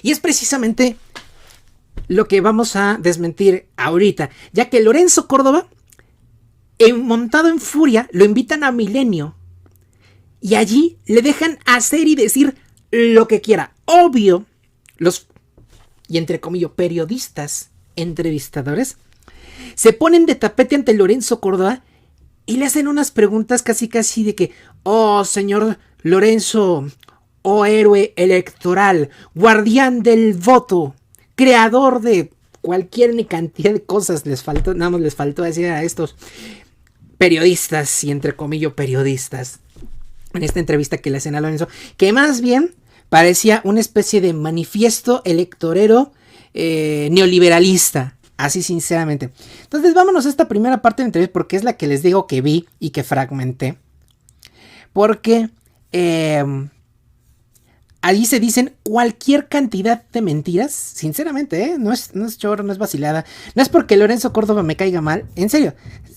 Y es precisamente lo que vamos a desmentir ahorita, ya que Lorenzo Córdoba, montado en furia, lo invitan a Milenio y allí le dejan hacer y decir lo que quiera. Obvio, los, y entre comillas, periodistas, entrevistadores, se ponen de tapete ante Lorenzo Córdoba y le hacen unas preguntas casi de que, oh, señor Lorenzo, oh, héroe electoral, guardián del voto, creador de cualquier cantidad de cosas, nada más les faltó decir a estos periodistas y entre comillas periodistas en esta entrevista que le hacen a Lorenzo, que más bien parecía una especie de manifiesto electorero neoliberalista, así sinceramente. Entonces vámonos a esta primera parte de la entrevista porque es la que les digo que vi y que fragmenté, porque allí se dicen cualquier cantidad de mentiras, sinceramente, no es choro, no es vacilada, no es porque Lorenzo Córdoba me caiga mal, en serio,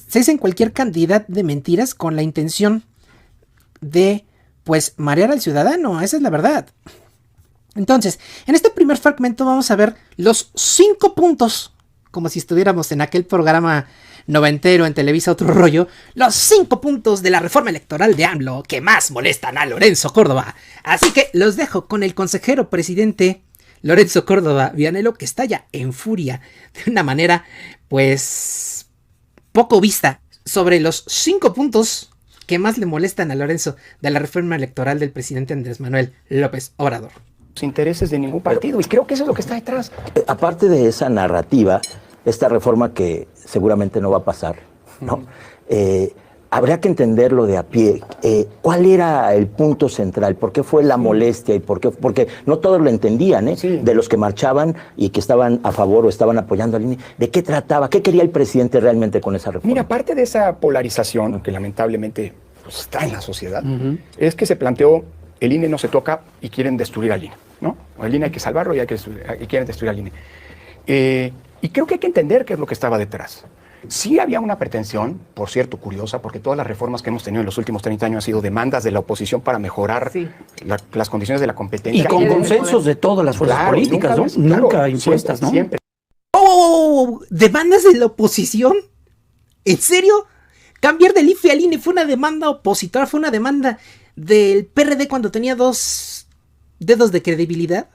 se dicen cualquier cantidad de mentiras con la intención de, pues, marear al ciudadano, esa es la verdad. Entonces, en este primer fragmento vamos a ver los 5 puntos, como si estuviéramos en aquel programa noventero en Televisa Otro Rollo, los 5 puntos de la reforma electoral de AMLO que más molestan a Lorenzo Córdoba. Así que los dejo con el consejero presidente Lorenzo Córdoba Vianello, que está ya en furia de una manera, pues, poco vista, sobre los 5 puntos que más le molestan a Lorenzo de la reforma electoral del presidente Andrés Manuel López Obrador. Los intereses de ningún partido, y creo que eso es lo que está detrás. Aparte de esa narrativa, esta reforma que seguramente no va a pasar, ¿no? Habría que entenderlo de a pie. ¿Cuál era el punto central? ¿Por qué fue la molestia? ¿Y por qué? Porque no todos lo entendían, ¿eh? Sí. De los que marchaban y que estaban a favor o estaban apoyando al INE. ¿De qué trataba? ¿Qué quería el presidente realmente con esa reforma? Mira, parte de esa polarización que lamentablemente pues, está en la sociedad, es que se planteó el INE no se toca y quieren destruir al INE, ¿no? O el INE hay que salvarlo y quieren destruir al INE. Y creo que hay que entender qué es lo que estaba detrás. Sí había una pretensión, por cierto, curiosa, porque todas las reformas que hemos tenido en los últimos 30 años han sido demandas de la oposición para mejorar las condiciones de la competencia. Y con consensos de todas las fuerzas políticas, ¿no? Nunca impuestas, ¿no? Siempre. ¡Oh! ¿Demandas de la oposición? ¿En serio? Cambiar del IFE al INE fue una demanda opositora, fue una demanda del PRD cuando tenía 2 dedos de credibilidad.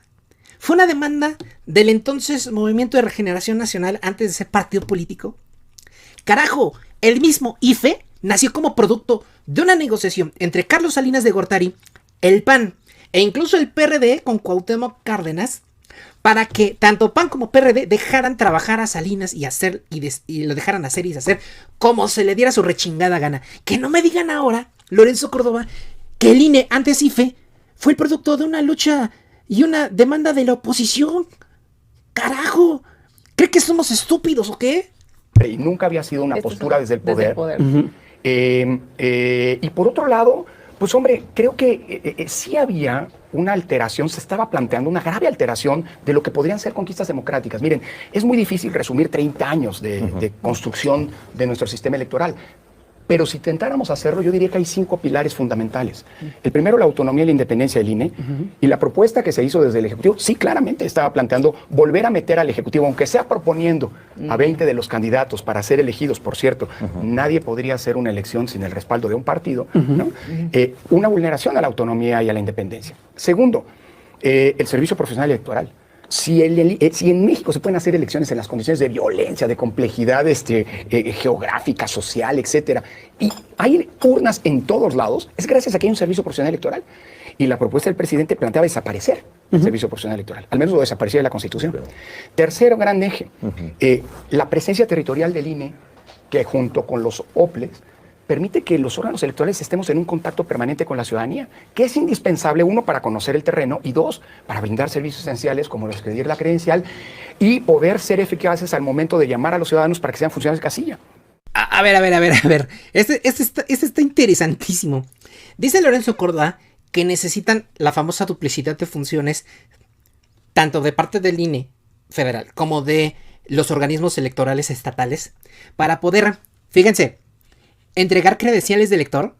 Fue una demanda del entonces Movimiento de Regeneración Nacional antes de ser partido político. Carajo, el mismo IFE nació como producto de una negociación entre Carlos Salinas de Gortari, el PAN e incluso el PRD con Cuauhtémoc Cárdenas para que tanto PAN como PRD dejaran trabajar a Salinas y lo dejaran hacer y deshacer como se le diera su rechingada gana. Que no me digan ahora, Lorenzo Córdoba, que el INE, antes IFE, fue el producto de una lucha y una demanda de la oposición. ¡Carajo! ¿Cree que somos estúpidos o qué? Y nunca había sido una postura desde el poder. Y por otro lado, pues hombre, creo que sí había una alteración, se estaba planteando una grave alteración de lo que podrían ser conquistas democráticas. Miren, es muy difícil resumir 30 años de construcción de nuestro sistema electoral. Pero si intentáramos hacerlo, yo diría que hay 5 pilares fundamentales. El primero, la autonomía y la independencia del INE. Y la propuesta que se hizo desde el Ejecutivo, sí, claramente estaba planteando volver a meter al Ejecutivo, aunque sea proponiendo a 20 de los candidatos para ser elegidos, por cierto, nadie podría hacer una elección sin el respaldo de un partido, ¿no? Una vulneración a la autonomía y a la independencia. Segundo, el servicio profesional electoral. Si en México se pueden hacer elecciones en las condiciones de violencia, de complejidad geográfica, social, etcétera, y hay urnas en todos lados, es gracias a que hay un servicio profesional electoral. Y la propuesta del presidente planteaba desaparecer el servicio profesional electoral, al menos lo desaparecía de la Constitución. Tercero gran eje, la presencia territorial del INE, que junto con los OPLES, permite que los órganos electorales estemos en un contacto permanente con la ciudadanía, que es indispensable, 1, para conocer el terreno, y 2, para brindar servicios esenciales como los expedir la credencial y poder ser eficaces al momento de llamar a los ciudadanos para que sean funcionarios de casilla. A ver. Este está interesantísimo. Dice Lorenzo Córdoba que necesitan la famosa duplicidad de funciones, tanto de parte del INE federal como de los organismos electorales estatales, para poder, fíjense, entregar credenciales de elector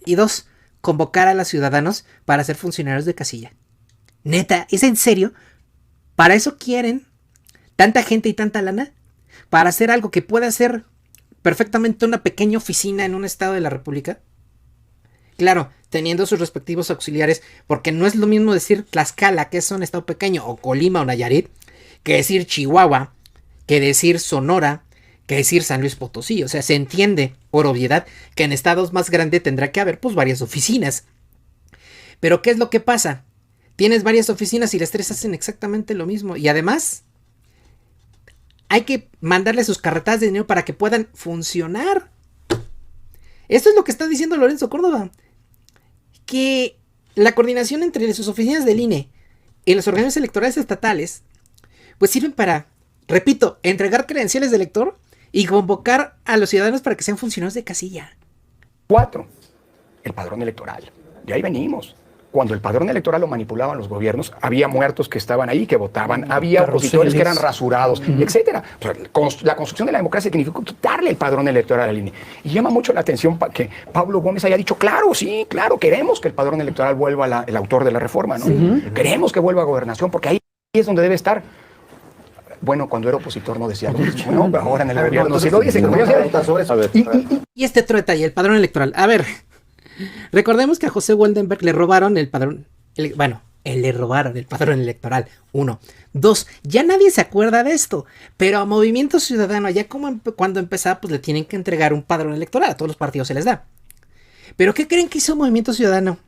y 2, convocar a los ciudadanos para ser funcionarios de casilla. Neta, ¿es en serio Para eso quieren tanta gente y tanta lana, para hacer algo que pueda ser perfectamente una pequeña oficina en un estado de la República. Claro, teniendo sus respectivos auxiliares, porque no es lo mismo decir Tlaxcala, que es un estado pequeño, o Colima o Nayarit, que decir Chihuahua, que decir Sonora, que decir San Luis Potosí. O sea, se entiende por obviedad que en estados más grandes tendrá que haber pues varias oficinas. Pero ¿qué es lo que pasa? Tienes varias oficinas y las tres hacen exactamente lo mismo. Y además, hay que mandarle sus carretadas de dinero para que puedan funcionar. Esto es lo que está diciendo Lorenzo Córdoba. Que la coordinación entre sus oficinas del INE y los organismos electorales estatales, pues sirven para, repito, entregar credenciales de elector y convocar a los ciudadanos para que sean funcionarios de casilla. 4, el padrón electoral. De ahí venimos. Cuando el padrón electoral lo manipulaban los gobiernos, había muertos que estaban ahí, que votaban, había opositores que eran rasurados, etcétera. O sea, la construcción de la democracia significó quitarle el padrón electoral al INE. Y llama mucho la atención que Pablo Gómez haya dicho, claro, sí, claro, queremos que el padrón electoral vuelva el autor de la reforma, ¿no? Queremos que vuelva a gobernación, porque ahí es donde debe estar. Bueno, cuando era opositor no decía lo mismo, ¿no? Pero ahora en el gobierno sí lo dice. Y este otro detalle, el padrón electoral. A ver, recordemos que a José Waldenberg le robaron el padrón. Le robaron el padrón electoral. 1. 2. Ya nadie se acuerda de esto. Pero a Movimiento Ciudadano, ya como cuando empezaba, pues le tienen que entregar un padrón electoral. A todos los partidos se les da. ¿Pero qué creen que hizo Movimiento Ciudadano?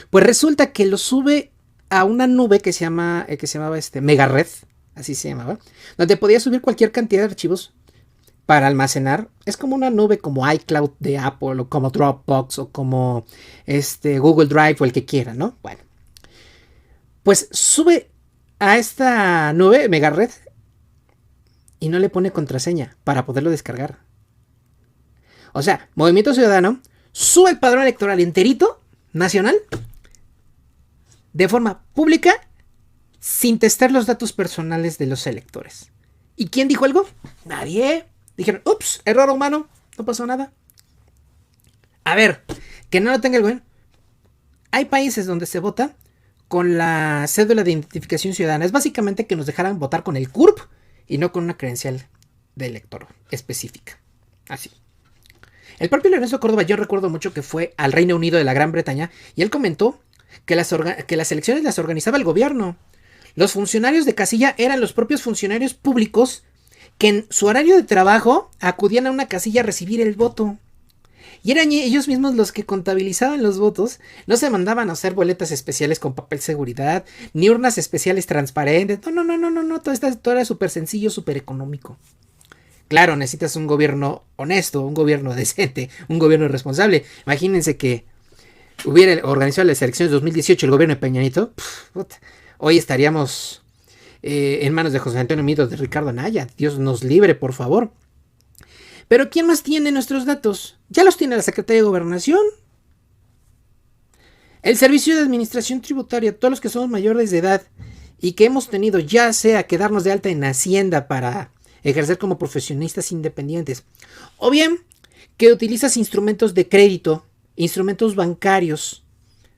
Pues resulta que lo sube a una nube que se llamaba Megared. Así se llamaba. Donde podía subir cualquier cantidad de archivos para almacenar. Es como una nube como iCloud de Apple, o como Dropbox, o como Google Drive, o el que quiera, ¿no? Bueno. Pues sube a esta nube Megared y no le pone contraseña para poderlo descargar. O sea, Movimiento Ciudadano sube el padrón electoral enterito, nacional, de forma pública, sin testar los datos personales de los electores. ¿Y quién dijo algo? Nadie. Dijeron, ups, error humano, no pasó nada. A ver, que no lo tenga el gobierno. Hay países donde se vota con la cédula de identificación ciudadana. Es básicamente que nos dejaran votar con el CURP y no con una credencial de elector específica. Así. El propio Lorenzo Córdoba, yo recuerdo mucho que fue al Reino Unido de la Gran Bretaña y él comentó que las elecciones las organizaba el gobierno. Los funcionarios de casilla eran los propios funcionarios públicos que en su horario de trabajo acudían a una casilla a recibir el voto. Y eran ellos mismos los que contabilizaban los votos. No se mandaban a hacer boletas especiales con papel seguridad, ni urnas especiales transparentes. No. Todo era súper sencillo, súper económico. Claro, necesitas un gobierno honesto, un gobierno decente, un gobierno responsable. Imagínense que hubiera organizado las elecciones de 2018 el gobierno de Peña Nieto. Hoy estaríamos en manos de José Antonio Meade, de Ricardo Anaya. Dios nos libre, por favor. Pero ¿quién más tiene nuestros datos? Ya los tiene la Secretaría de Gobernación. El Servicio de Administración Tributaria, todos los que somos mayores de edad y que hemos tenido ya sea que darnos de alta en Hacienda para ejercer como profesionistas independientes, o bien que utilizas instrumentos de crédito, instrumentos bancarios.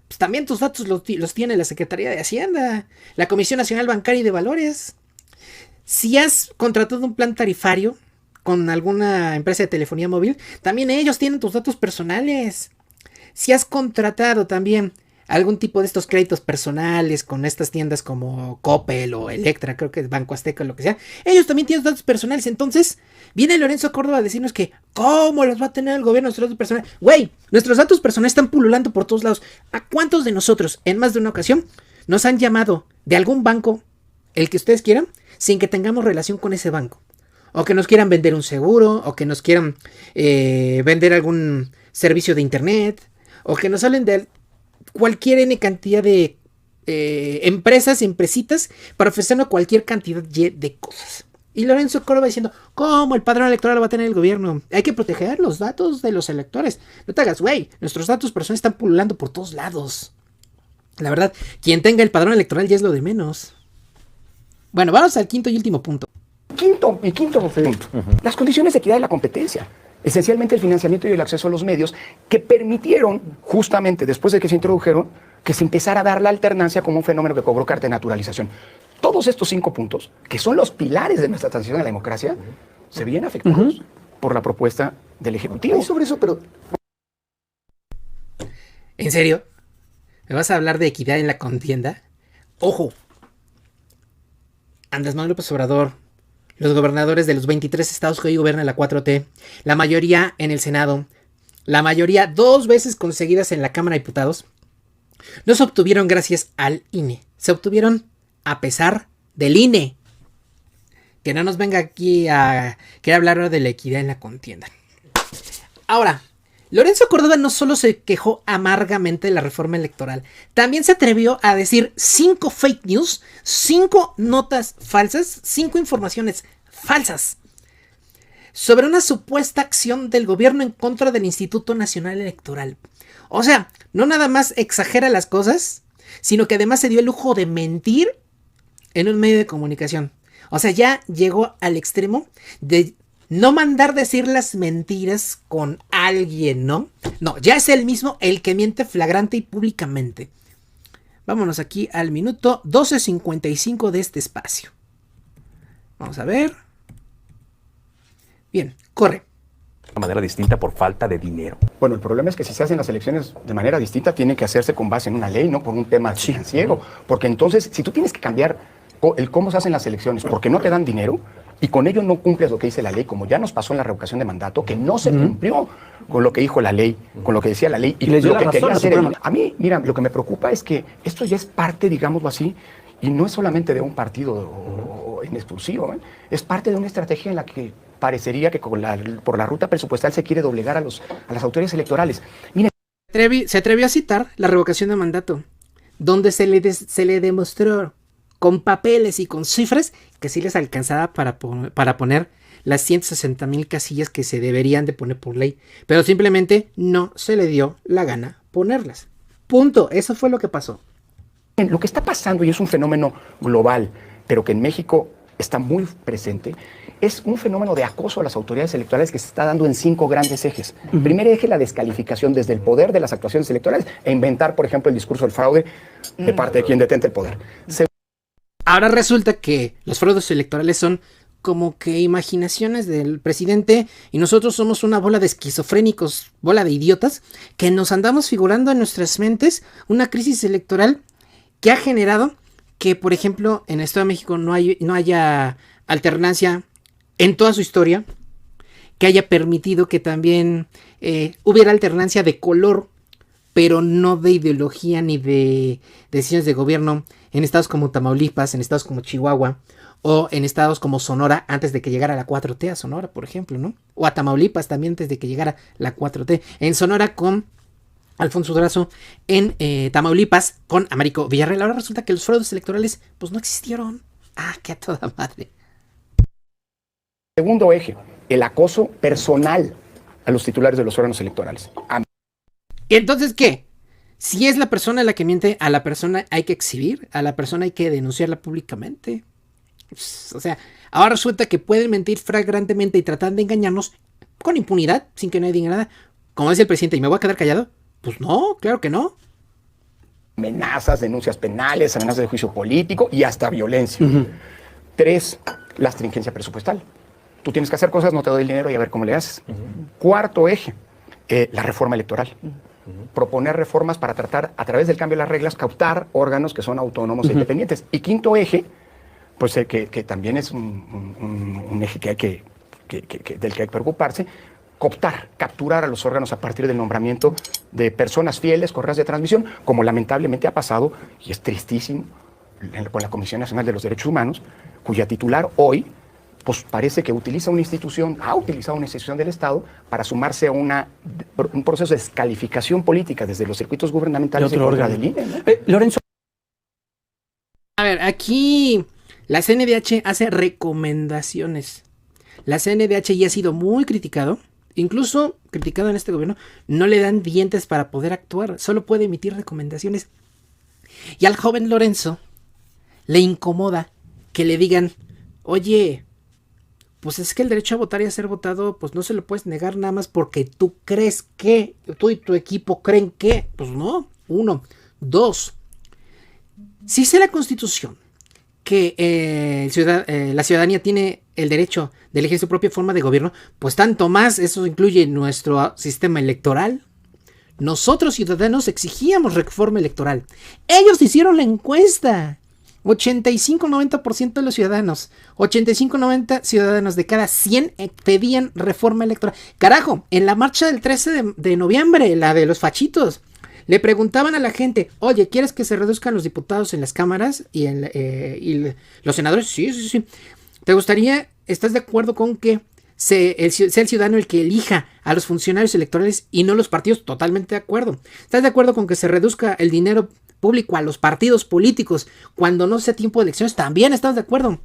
Pues también tus datos los tiene la Secretaría de Hacienda, la Comisión Nacional Bancaria y de Valores. Si has contratado un plan tarifario con alguna empresa de telefonía móvil, también ellos tienen tus datos personales. Si has contratado también algún tipo de estos créditos personales con estas tiendas como Coppel o Electra, creo que es Banco Azteca o lo que sea, ellos también tienen datos personales. Entonces viene Lorenzo Córdoba a decirnos que ¿cómo los va a tener el gobierno nuestros datos personales? Güey, nuestros datos personales están pululando por todos lados. ¿A cuántos de nosotros en más de una ocasión nos han llamado de algún banco, el que ustedes quieran, sin que tengamos relación con ese banco? O que nos quieran vender un seguro, o que nos quieran vender algún servicio de internet, o que nos hablen de cualquier N cantidad de empresitas para ofrecernos cualquier cantidad de cosas. Y Lorenzo Córdoba diciendo, ¿cómo el padrón electoral lo va a tener el gobierno? Hay que proteger los datos de los electores. No te hagas, güey, nuestros datos personales están pululando por todos lados. La verdad, quien tenga el padrón electoral ya es lo de menos. Bueno, vamos al quinto y último punto. Quinto punto. Las condiciones de equidad de la competencia. Esencialmente el financiamiento y el acceso a los medios que permitieron, justamente después de que se introdujeron, que se empezara a dar la alternancia como un fenómeno que cobró carta de naturalización. todos estos 5 puntos, que son los pilares de nuestra transición a la democracia, se ven afectados por la propuesta del Ejecutivo. Y sobre eso, pero... ¿En serio? ¿Me vas a hablar de equidad en la contienda? ¡Ojo! Andrés Manuel López Obrador, los gobernadores de los 23 estados que hoy gobiernan la 4T, la mayoría en el Senado, la mayoría 2 veces conseguidas en la Cámara de Diputados, no se obtuvieron gracias al INE, se obtuvieron a pesar del INE. Que no nos venga aquí a querer hablar de la equidad en la contienda. Ahora, Lorenzo Córdoba no solo se quejó amargamente de la reforma electoral, también se atrevió a decir 5 fake news, 5 notas falsas, 5 informaciones falsas sobre una supuesta acción del gobierno en contra del Instituto Nacional Electoral. O sea, no nada más exagera las cosas, sino que además se dio el lujo de mentir en un medio de comunicación. O sea, ya llegó al extremo de no mandar decir las mentiras con alguien, ¿no? No, ya es él mismo el que miente flagrante y públicamente. Vámonos aquí al minuto 12:55 de este espacio. Vamos a ver. Bien, corre. De manera distinta por falta de dinero. Bueno, el problema es que si se hacen las elecciones de manera distinta, tienen que hacerse con base en una ley, no por un tema financiero. Porque entonces, si tú tienes que cambiar el cómo se hacen las elecciones porque no te dan dinero y con ello no cumples lo que dice la ley, como ya nos pasó en la revocación de mandato, que no se cumplió con lo que dijo la ley, con lo que decía la ley y les dio lo la que razón quería a hacer. Suprema. A mí, mira, lo que me preocupa es que esto ya es parte, digámoslo así, y no es solamente de un partido en exclusivo, ¿eh? Es parte de una estrategia en la que parecería que por la ruta presupuestal se quiere doblegar a las autoridades electorales. Miren, Se atrevió a citar la revocación de mandato, donde se le demostró con papeles y con cifras que sí les alcanzaba para poner las 160,000 casillas que se deberían de poner por ley, pero simplemente no se le dio la gana ponerlas. Punto, eso fue lo que pasó. lo que está pasando, y es un fenómeno global, pero que en México está muy presente, es un fenómeno de acoso a las autoridades electorales que se está dando en 5 grandes ejes. Primer eje, la descalificación desde el poder de las actuaciones electorales e inventar, por ejemplo, el discurso del fraude de parte de quien detente el poder. Ahora resulta que los fraudes electorales son como que imaginaciones del presidente y nosotros somos una bola de esquizofrénicos, bola de idiotas, que nos andamos figurando en nuestras mentes una crisis electoral que ha generado que, por ejemplo, en el Estado de México no haya alternancia en toda su historia, que haya permitido que también hubiera alternancia de color, pero no de ideología ni de decisiones de gobierno en estados como Tamaulipas, en estados como Chihuahua, o en estados como Sonora antes de que llegara la 4T a Sonora, por ejemplo, ¿no? O a Tamaulipas también antes de que llegara la 4T. En Sonora con Alfonso Durazo, en Tamaulipas con Américo Villarreal. Ahora resulta que los fraudes electorales pues no existieron. Ah, qué a toda madre. Segundo eje, el acoso personal a los titulares de los órganos electorales. ¿Y entonces qué? Si es la persona la que miente, a la persona hay que exhibir, a la persona hay que denunciarla públicamente. O sea, ahora resulta que pueden mentir flagrantemente y tratar de engañarnos con impunidad, sin que nadie diga nada. Como dice el presidente, ¿y me voy a quedar callado? Pues no, claro que no. Amenazas, denuncias penales, amenazas de juicio político y hasta violencia. 3, la astringencia presupuestal. Tú tienes que hacer cosas, no te doy el dinero y a ver cómo le haces. Cuarto eje, la reforma electoral. Proponer reformas para tratar, a través del cambio de las reglas, captar órganos que son autónomos e independientes. Y quinto eje, pues que también es un eje del que hay que preocuparse, capturar a los órganos a partir del nombramiento de personas fieles, correas de transmisión, como lamentablemente ha pasado, y es tristísimo, con la Comisión Nacional de los Derechos Humanos, cuya titular hoy pues parece que ha utilizado una institución del Estado para sumarse a un proceso de descalificación política desde los circuitos gubernamentales en contra del INE, ¿no? Lorenzo. A ver, aquí la CNDH hace recomendaciones. La CNDH ya ha sido muy criticado, incluso criticado en este gobierno. No le dan dientes para poder actuar, solo puede emitir recomendaciones. Y al joven Lorenzo le incomoda que le digan, oye, pues es que el derecho a votar y a ser votado, pues no se lo puedes negar nada más porque tú crees que, tú y tu equipo creen que, pues no, 1, 2. Si dice la Constitución que la ciudadanía tiene el derecho de elegir su propia forma de gobierno, pues tanto más eso incluye nuestro sistema electoral. Nosotros ciudadanos exigíamos reforma electoral. Ellos hicieron la encuesta. 85-90% de los ciudadanos, 85-90 ciudadanos de cada 100 pedían reforma electoral. Carajo, en la marcha del 13 de noviembre, la de los fachitos, le preguntaban a la gente, oye, ¿quieres que se reduzcan los diputados en las cámaras y los senadores? Sí. ¿Te gustaría, estás de acuerdo con que sea el ciudadano el que elija a los funcionarios electorales y no los partidos? Totalmente de acuerdo. ¿Estás de acuerdo con que se reduzca el dinero público a los partidos políticos cuando no sea tiempo de elecciones? También estás de acuerdo.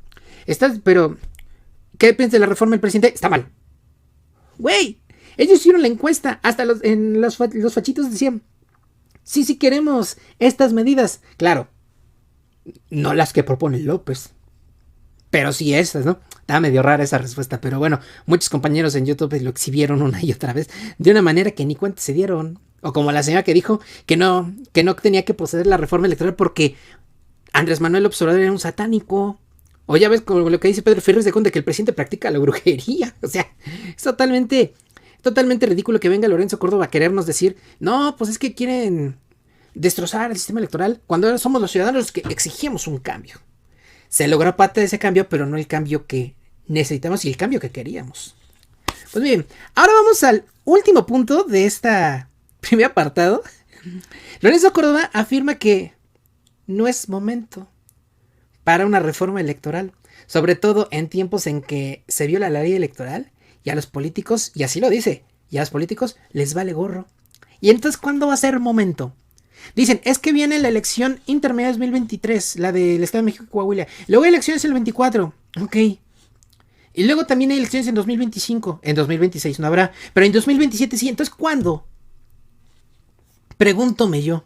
Pero, ¿qué piensas de la reforma del presidente? Está mal. Güey, ellos hicieron la encuesta. Hasta los fachitos decían, sí queremos estas medidas. Claro, no las que propone López, pero sí estas, ¿no? Está medio rara esa respuesta, pero bueno, muchos compañeros en YouTube lo exhibieron una y otra vez de una manera que ni cuenta se dieron. O como la señora que dijo que no tenía que proceder la reforma electoral porque Andrés Manuel López Obrador era un satánico. O ya ves como lo que dice Pedro Ferriz de Conde, que el presidente practica la brujería. O sea, es totalmente ridículo que venga Lorenzo Córdoba a querernos decir, no, pues es que quieren destrozar el sistema electoral cuando somos los ciudadanos los que exigíamos un cambio. Se logró parte de ese cambio, pero no el cambio que necesitamos y el cambio que queríamos. Pues bien, ahora vamos al último punto de esta primer apartado. Lorenzo Córdoba afirma que no es momento para una reforma electoral, sobre todo en tiempos en que se viola la ley electoral y a los políticos, y así lo dice, y a los políticos les vale gorro. Y entonces, ¿cuándo va a ser momento? Dicen, es que viene la elección intermedia 2023, la del Estado de México y Coahuila. Luego hay elecciones el 24, ok. Y luego también hay elecciones en 2025, en 2026 no habrá, pero en 2027 sí. Entonces, ¿cuándo? Pregúntome yo.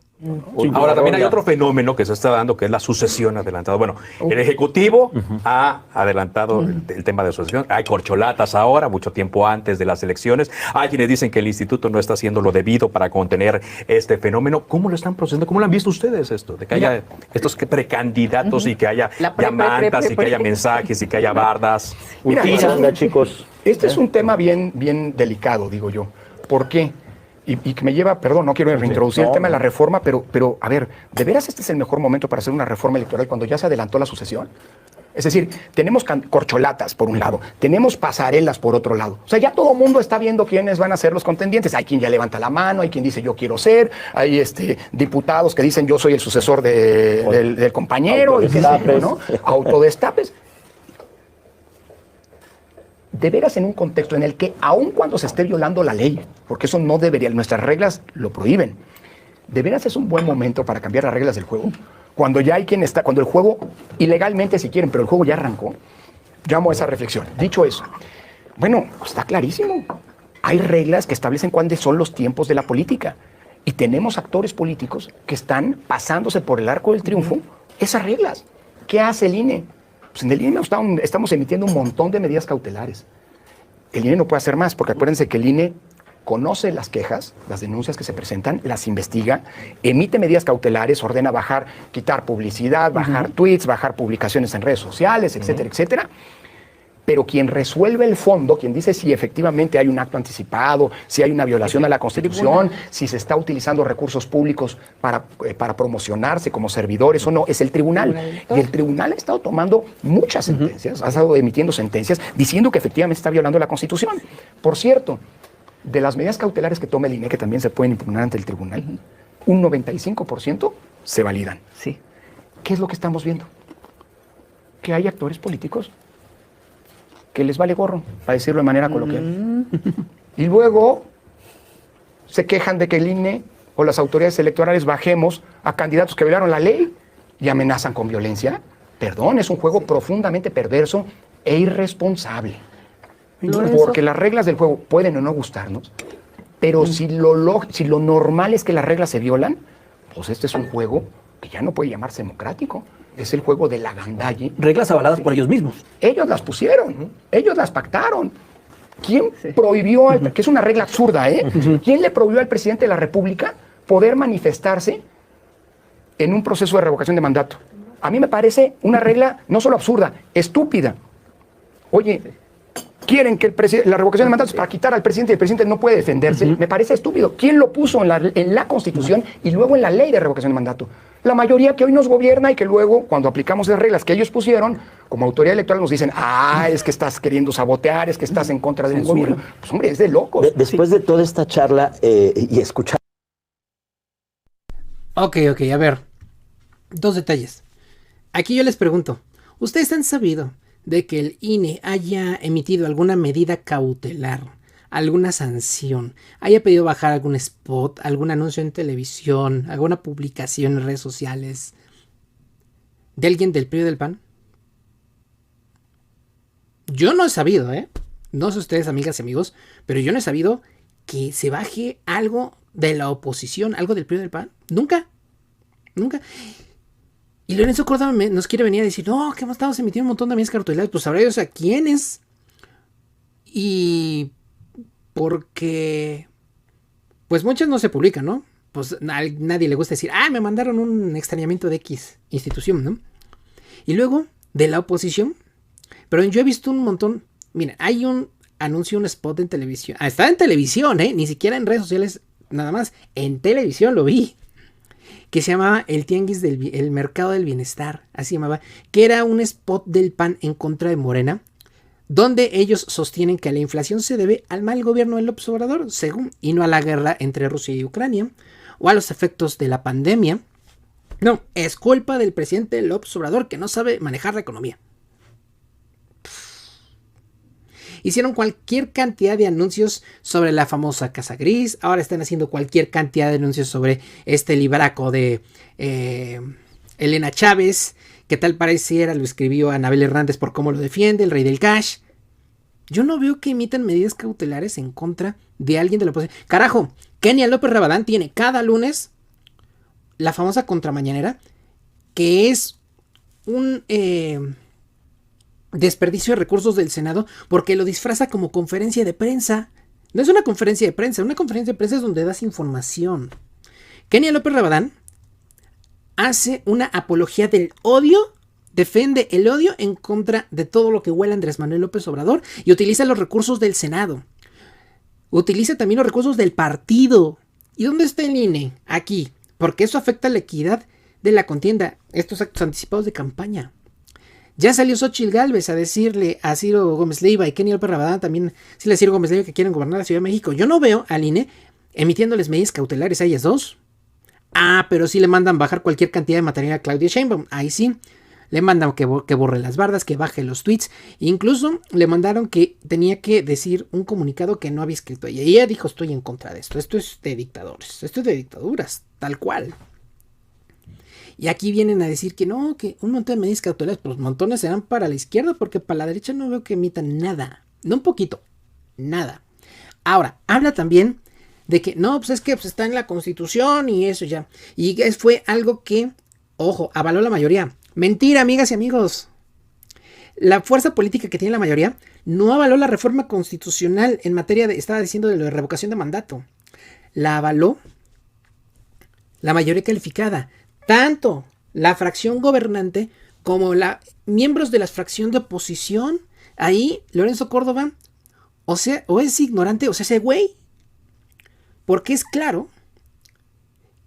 Ahora también hay otro fenómeno que se está dando, que es la sucesión adelantada. Bueno, el Ejecutivo ha adelantado el tema de sucesión. Hay corcholatas ahora, mucho tiempo antes de las elecciones. Hay quienes dicen que el instituto no está haciendo lo debido para contener este fenómeno. ¿Cómo lo están procediendo? ¿Cómo lo han visto ustedes esto? De que haya estos precandidatos y que haya llamantas y que haya mensajes y que haya bardas. Mira, chicos. Este es un tema bien delicado, digo yo. ¿Por qué? Y que me lleva, perdón, no quiero reintroducir el tema de la reforma, pero a ver, ¿de veras este es el mejor momento para hacer una reforma electoral cuando ya se adelantó la sucesión? Es decir, tenemos corcholatas por un lado, tenemos pasarelas por otro lado. O sea, ya todo el mundo está viendo quiénes van a ser los contendientes. Hay quien ya levanta la mano, hay quien dice yo quiero ser, hay diputados que dicen yo soy el sucesor del compañero, y qué sé yo, ¿no? Autodestapes. De veras en un contexto en el que, aun cuando se esté violando la ley, porque eso no debería, nuestras reglas lo prohíben, de veras es un buen momento para cambiar las reglas del juego. Cuando ya hay quien está, cuando el juego, ilegalmente si quieren, pero el juego ya arrancó, llamo a esa reflexión. Dicho eso, bueno, está clarísimo. Hay reglas que establecen cuáles son los tiempos de la política. Y tenemos actores políticos que están pasándose por el arco del triunfo esas reglas. ¿Qué hace el INE? Pues en el INE estamos emitiendo un montón de medidas cautelares. El INE no puede hacer más, porque acuérdense que el INE conoce las quejas, las denuncias que se presentan, las investiga, emite medidas cautelares, ordena quitar publicidad, bajar tweets, bajar publicaciones en redes sociales, etcétera, etcétera. Pero quien resuelve el fondo, quien dice si efectivamente hay un acto anticipado, si hay una violación a la Constitución, si se está utilizando recursos públicos para promocionarse como servidores o no, es el tribunal. Y el tribunal ha estado tomando muchas sentencias, ha estado emitiendo sentencias diciendo que efectivamente está violando la Constitución. Por cierto, de las medidas cautelares que toma el INE, que también se pueden impugnar ante el tribunal, un 95% se validan. Sí. ¿Qué es lo que estamos viendo? Que hay actores políticos que les vale gorro, para decirlo de manera coloquial. Y luego se quejan de que el INE o las autoridades electorales bajemos a candidatos que violaron la ley y amenazan con violencia. Perdón, es un juego profundamente perverso e irresponsable. Porque las reglas del juego pueden o no gustarnos, pero si lo normal es que las reglas se violan, pues este es un juego que ya no puede llamarse democrático. Es el juego de la gandalle. Reglas avaladas por ellos mismos. Ellos las pusieron, ellos las pactaron. ¿Quién prohibió, que es una regla absurda, ¿Quién le prohibió al presidente de la República poder manifestarse en un proceso de revocación de mandato? a mí me parece una regla no solo absurda, estúpida. Oye, quieren que la revocación de mandatos para quitar al presidente y el presidente no puede defenderse. Me parece estúpido. ¿Quién lo puso en la Constitución y luego en la ley de revocación de mandato? La mayoría que hoy nos gobierna y que luego, cuando aplicamos las reglas que ellos pusieron, como autoridad electoral nos dicen, es que estás queriendo sabotear, es que estás en contra del gobierno. Pues hombre, es de locos. Después de toda esta charla y escuchar... Ok, a ver. 2 detalles. Aquí yo les pregunto, ¿ustedes han sabido de que el INE haya emitido alguna medida cautelar, alguna sanción, haya pedido bajar algún spot, algún anuncio en televisión, alguna publicación en redes sociales de alguien del PRI o del PAN? Yo no he sabido, no sé ustedes, amigas y amigos, pero yo no he sabido que se baje algo de la oposición, algo del PRI o del PAN. Nunca. Y Lorenzo Córdoba nos quiere venir a decir, no, que estamos emitiendo un montón de medidas cautelares. Pues sabrá Dios a quiénes. Y porque pues muchas no se publican, ¿no? Pues a nadie le gusta decir, me mandaron un extrañamiento de X institución, ¿no? Y luego, de la oposición, pero yo he visto un montón. Miren, hay un anuncio, un spot en televisión. Está en televisión, ni siquiera en redes sociales, nada más. En televisión lo vi. Que se llamaba el Tianguis el Mercado del Bienestar, así llamaba, que era un spot del PAN en contra de Morena, donde ellos sostienen que la inflación se debe al mal gobierno del López Obrador, según, y no a la guerra entre Rusia y Ucrania, o a los efectos de la pandemia. No, es culpa del presidente López Obrador que no sabe manejar la economía. Hicieron cualquier cantidad de anuncios sobre la famosa Casa Gris. Ahora están haciendo cualquier cantidad de anuncios sobre este libraco de Elena Chávez. Que tal pareciera, lo escribió Anabel Hernández por cómo lo defiende, el rey del cash. Yo no veo que emitan medidas cautelares en contra de alguien de la oposición. Carajo, Kenia López Rabadán tiene cada lunes la famosa contramañanera, que es un... desperdicio de recursos del Senado porque lo disfraza como conferencia de prensa. No es una conferencia de prensa, una conferencia de prensa es donde das información. Kenia López Rabadán hace una apología del odio, defiende el odio en contra de todo lo que huele a Andrés Manuel López Obrador y utiliza los recursos del Senado. Utiliza también los recursos del partido. ¿Y dónde está el INE? Aquí, porque eso afecta la equidad de la contienda, estos actos anticipados de campaña. Ya salió Xóchitl Gálvez a decirle a Ciro Gómez Leiva y Kenia López Rabadán también, si le Ciro Gómez Leiva que quieren gobernar la Ciudad de México. Yo no veo al INE emitiéndoles medidas cautelares a ellas dos. Pero sí le mandan bajar cualquier cantidad de material a Claudia Sheinbaum. Ahí sí. Le mandan que borre las bardas, que baje los tweets. Incluso le mandaron que tenía que decir un comunicado que no había escrito ella. Y ella dijo, estoy en contra de esto. Esto es de dictadores. Esto es de dictaduras. Tal cual. Y aquí vienen a decir que no, que un montón de medidas cautelares, pues montones serán para la izquierda, porque para la derecha no veo que emitan nada. No un poquito. Nada. Ahora, habla también de que no, pues es que pues está en la Constitución y eso ya. Y fue algo que, ojo, avaló la mayoría. Mentira, amigas y amigos. La fuerza política que tiene la mayoría no avaló la reforma constitucional en materia de, estaba diciendo de lo de revocación de mandato. La avaló la mayoría calificada. Tanto la fracción gobernante como miembros de la fracción de oposición. Ahí, Lorenzo Córdoba, o es ignorante, o sea, ese güey. Porque es claro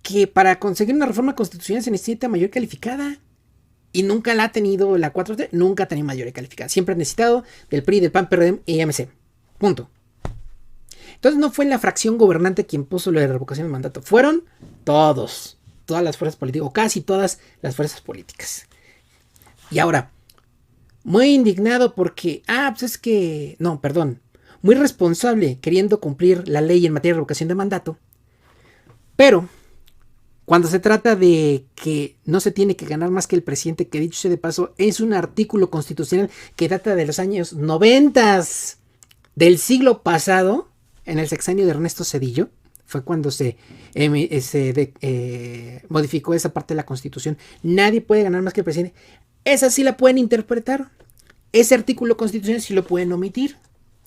que para conseguir una reforma constitucional se necesita mayoría calificada. Y nunca la ha tenido la 4T, nunca ha tenido mayoría calificada. Siempre ha necesitado del PRI, del PAN, PRD y MC. Punto. Entonces no fue la fracción gobernante quien puso lo de revocación de mandato. Fueron todas las fuerzas políticas, o casi todas las fuerzas políticas. Y ahora, muy indignado porque, pues es que, no, perdón, muy responsable queriendo cumplir la ley en materia de revocación de mandato. Pero cuando se trata de que no se tiene que ganar más que el presidente, que dicho sea de paso, es un artículo constitucional que data de los años 90 del siglo pasado, en el sexenio de Ernesto Zedillo, fue cuando se modificó esa parte de la Constitución. Nadie puede ganar más que el presidente. Esa sí la pueden interpretar. Ese artículo constitucional sí lo pueden omitir.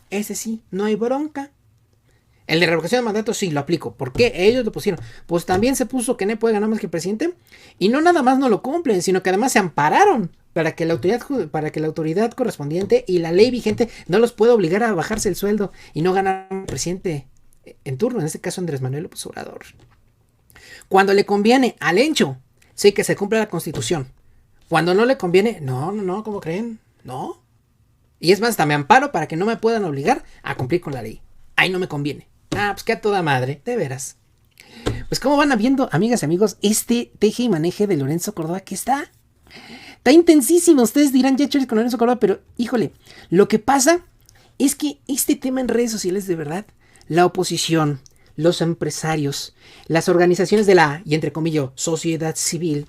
Ese sí, no hay bronca. El de revocación de mandato sí lo aplico. ¿Por qué? Ellos lo pusieron. Pues también se puso que no puede ganar más que el presidente. Y no nada más no lo cumplen, sino que además se ampararon para que la autoridad correspondiente y la ley vigente no los pueda obligar a bajarse el sueldo y no ganar el presidente en turno, en este caso Andrés Manuel López Obrador. Cuando le conviene al Encho, sí que se cumpla la Constitución. Cuando no le conviene, no, ¿cómo creen? No. Y es más, hasta me amparo para que no me puedan obligar a cumplir con la ley. Ahí no me conviene. Pues que a toda madre, de veras. Pues como van viendo, amigas y amigos, este teje y maneje de Lorenzo Córdoba que está intensísimo. Ustedes dirán, ya chéveres con Lorenzo Córdoba, pero híjole, lo que pasa es que este tema en redes sociales, de verdad, la oposición, los empresarios, las organizaciones de la, y entre comillas, sociedad civil,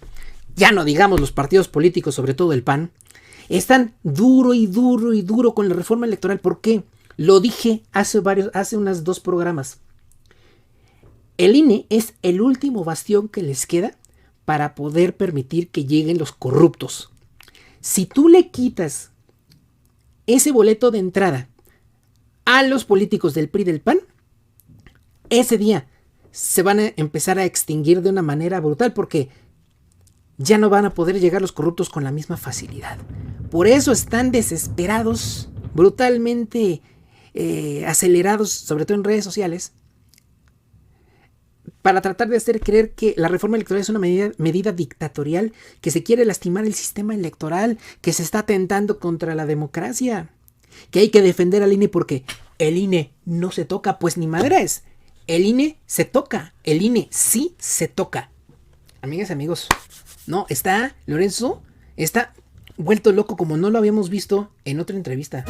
ya no digamos los partidos políticos, sobre todo el PAN, están duro con la reforma electoral. ¿Por qué? Lo dije hace unas 2 programas. El INE es el último bastión que les queda para poder permitir que lleguen los corruptos. Si tú le quitas ese boleto de entrada a los políticos del PRI y del PAN, ese día se van a empezar a extinguir de una manera brutal porque ya no van a poder llegar los corruptos con la misma facilidad. Por eso están desesperados, brutalmente acelerados, sobre todo en redes sociales, para tratar de hacer creer que la reforma electoral es una medida dictatorial, que se quiere lastimar el sistema electoral, que se está atentando contra la democracia, que hay que defender al INE porque el INE no se toca. Pues ni madres, el INE se toca, el INE sí se toca. Amigas y amigos, no, Lorenzo está vuelto loco como no lo habíamos visto en otra entrevista.